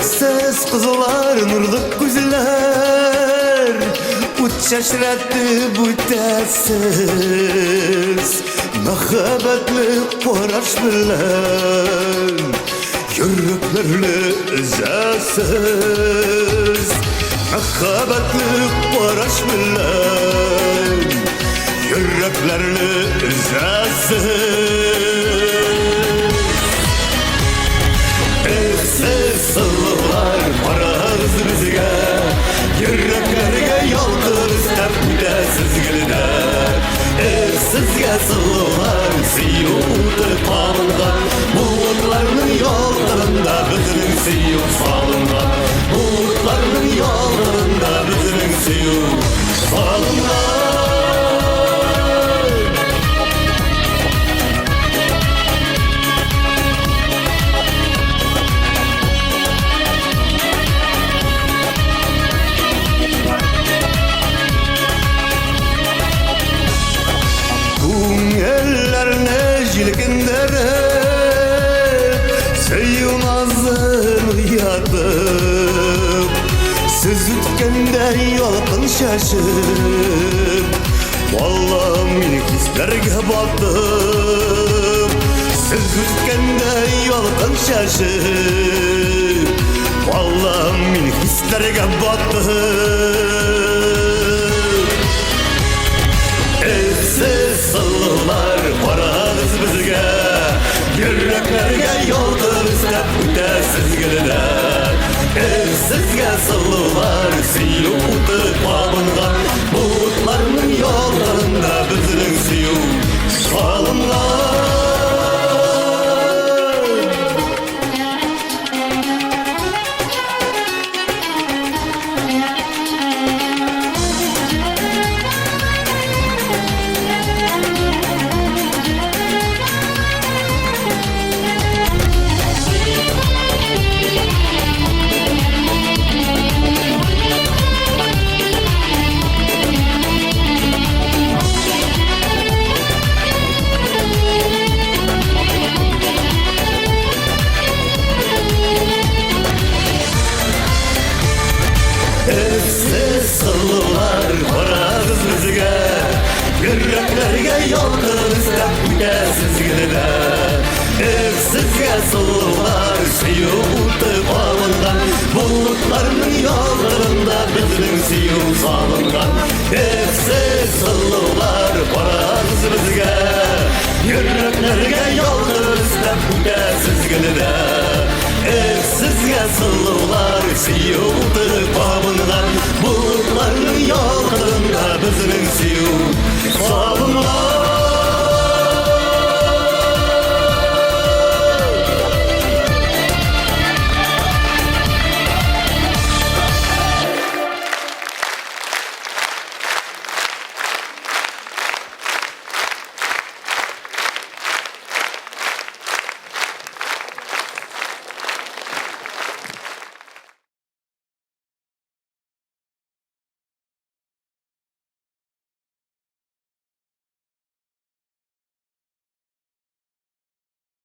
Eksiz kızlar, nurluk güzeller, uç şaşırattı bu tersiz mehabbetli koraş bilen yüreklerle ezesiz mehabbetli koraş bilen yüreklerle ezesiz. Eksiz sırlar paraz bizge, yüreklerge yoldur istep güdesiz gülüner. Eksizge sırlar siyutu palınlar, bulutlarının yollarında bizning siyuk salınlar. Bulutlarının yollarında bizning siyuk salınlar. Ellerine jilgindirip Seyyunazını yatıp Siz ütkende yolqın şaşıp Vallahi meni hislerge batıp Siz ütkende yolqın şaşıp Vallahi meni hislerge batıp Eksiz sırlar paranız bizge, yüreklerge yoldur istep güdesiz gülüner. Eksizge sırlar siyutu babıngan, bulutlarının yollarında bizning siyuk salınlar. Eksiz sırlar paranız bizge, yüreklerge yoldur istep güdesiz gülüner. Eksizge sırlar siyutu palıngan, bulutlarının yollarında bizning siyuk salıngan. Eksiz sırlar paranız bizge, yüreklerge yoldur istep güdesiz gülüner. Eksizge sırlar siyutu babıngan, bulutlarının yollarında bizning siyuk salıngan.